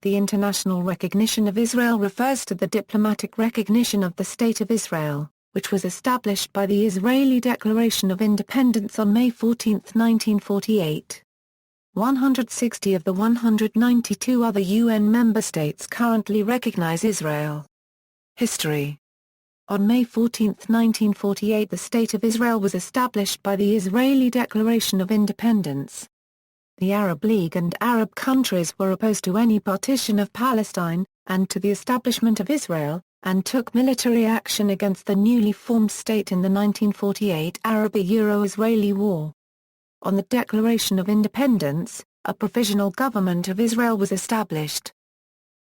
The international recognition of Israel refers to the diplomatic recognition of the State of Israel, which was established by the Israeli Declaration of Independence on May 14, 1948. 160 of the 192 other UN member states currently recognize Israel. History. On May 14, 1948, the State of Israel was established by the Israeli Declaration of Independence. The Arab League and Arab countries were opposed to any partition of Palestine, and to the establishment of Israel, and took military action against the newly formed state in the 1948 Arab-Israeli War. On the Declaration of Independence, a provisional government of Israel was established.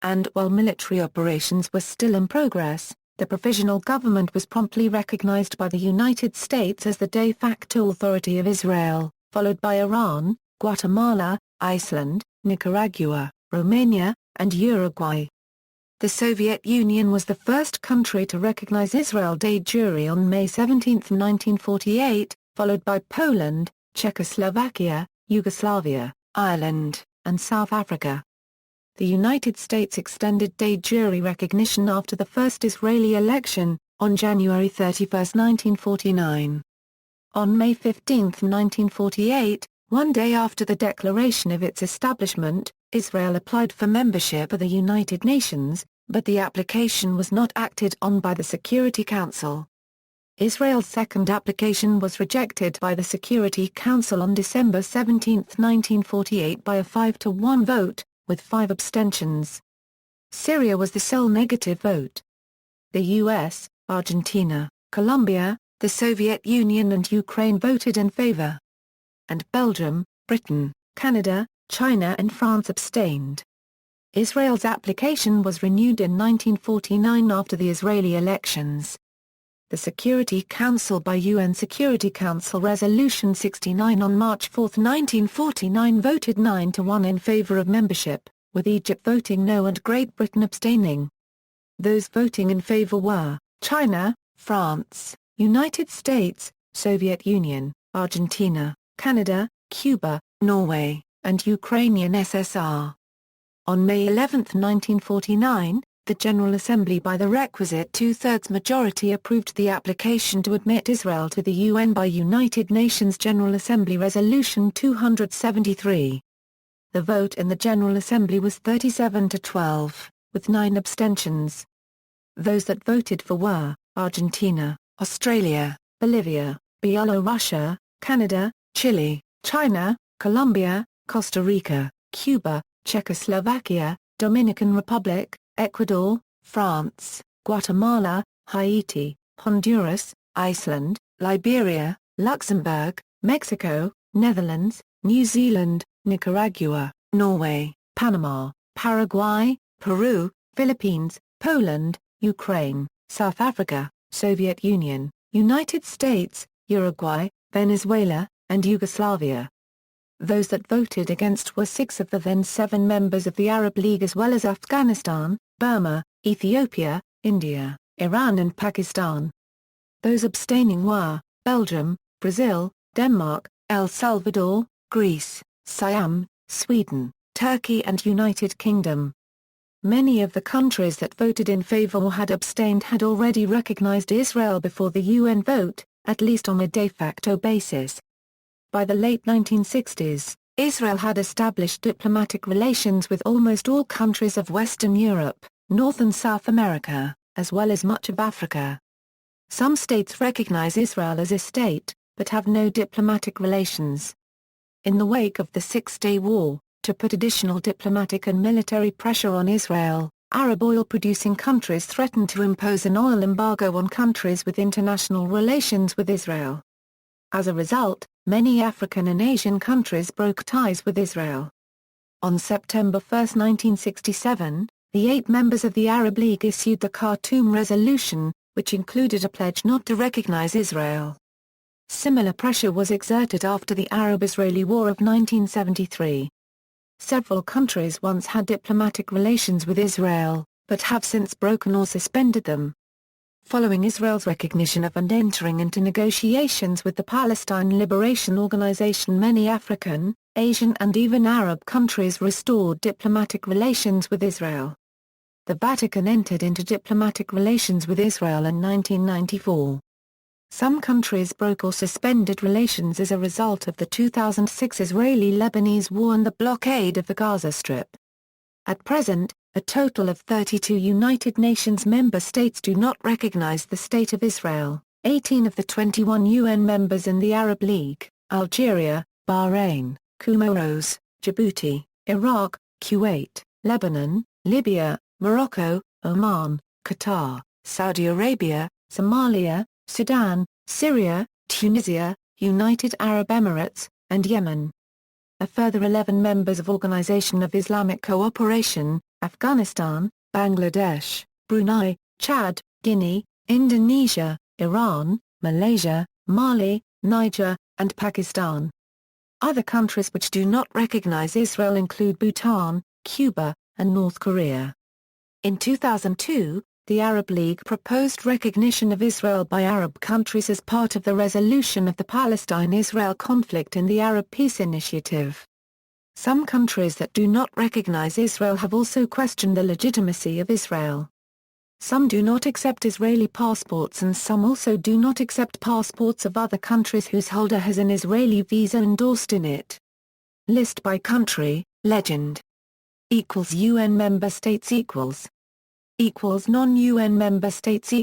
And while military operations were still in progress, the provisional government was promptly recognized by the United States as the de facto authority of Israel, followed by Iran, Guatemala, Iceland, Nicaragua, Romania, and Uruguay. The Soviet Union was the first country to recognize Israel de jure on May 17, 1948, followed by Poland, Czechoslovakia, Yugoslavia, Ireland, and South Africa. The United States extended de jure recognition after the first Israeli election, on January 31, 1949. On May 15, 1948, one day after the declaration of its establishment, Israel applied for membership of the United Nations, but the application was not acted on by the Security Council. Israel's second application was rejected by the Security Council on December 17, 1948 by a 5-1 vote, with 5 abstentions. Syria was the sole negative vote. The US, Argentina, Colombia, the Soviet Union and Ukraine voted in favor. And Belgium, Britain, Canada, China and France abstained. Israel's application was renewed in 1949 after the Israeli elections. The Security Council by UN Security Council Resolution 69 on March 4, 1949 voted 9-1 in favor of membership, with Egypt voting no and Great Britain abstaining. Those voting in favor were China, France, United States, Soviet Union, Argentina, Canada, Cuba, Norway, and Ukrainian SSR. On May 11, 1949, the General Assembly by the requisite two-thirds majority approved the application to admit Israel to the UN by United Nations General Assembly Resolution 273. The vote in the General Assembly was 37-12, with 9 abstentions. Those that voted for were Argentina, Australia, Bolivia, Belarus, Canada, Chile, China, Colombia, Costa Rica, Cuba, Czechoslovakia, Dominican Republic, Ecuador, France, Guatemala, Haiti, Honduras, Iceland, Liberia, Luxembourg, Mexico, Netherlands, New Zealand, Nicaragua, Norway, Panama, Paraguay, Peru, Philippines, Poland, Ukraine, South Africa, Soviet Union, United States, Uruguay, Venezuela, and Yugoslavia. Those that voted against were 6 of the then 7 members of the Arab League as well as Afghanistan, Burma, Ethiopia, India, Iran and Pakistan. Those abstaining were Belgium, Brazil, Denmark, El Salvador, Greece, Siam, Sweden, Turkey and United Kingdom. Many of the countries that voted in favor or had abstained had already recognized Israel before the UN vote, at least on a de facto basis. By the late 1960s, Israel had established diplomatic relations with almost all countries of Western Europe, North and South America, as well as much of Africa. Some states recognize Israel as a state, but have no diplomatic relations. In the wake of the Six-Day War, to put additional diplomatic and military pressure on Israel, Arab oil-producing countries threatened to impose an oil embargo on countries with international relations with Israel. As a result, many African and Asian countries broke ties with Israel. On September 1, 1967, the 8 members of the Arab League issued the Khartoum Resolution, which included a pledge not to recognize Israel. Similar pressure was exerted after the Arab-Israeli War of 1973. Several countries once had diplomatic relations with Israel, but have since broken or suspended them. Following Israel's recognition of and entering into negotiations with the Palestine Liberation Organization, many African, Asian and even Arab countries restored diplomatic relations with Israel. The Vatican entered into diplomatic relations with Israel in 1994. Some countries broke or suspended relations as a result of the 2006 Israeli-Lebanese war and the blockade of the Gaza Strip. At present, a total of 32 United Nations member states do not recognize the State of Israel. 18 of the 21 UN members in the Arab League, Algeria, Bahrain, Comoros, Djibouti, Iraq, Kuwait, Lebanon, Libya, Morocco, Oman, Qatar, Saudi Arabia, Somalia, Sudan, Syria, Tunisia, United Arab Emirates, and Yemen. A further 11 members of Organization of Islamic Cooperation, Afghanistan, Bangladesh, Brunei, Chad, Guinea, Indonesia, Iran, Malaysia, Mali, Niger, and Pakistan. Other countries which do not recognize Israel include Bhutan, Cuba, and North Korea. In 2002, the Arab League proposed recognition of Israel by Arab countries as part of the resolution of the Palestine-Israel conflict in the Arab Peace Initiative. Some countries that do not recognize Israel have also questioned the legitimacy of Israel. Some do not accept Israeli passports and some also do not accept passports of other countries whose holder has an Israeli visa endorsed in it. List by country, legend. UN member states non-UN member states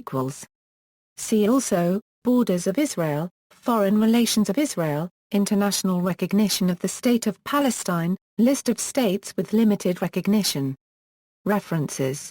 See also, Borders of Israel, Foreign relations of Israel, International recognition of the State of Palestine, List of states with limited recognition. References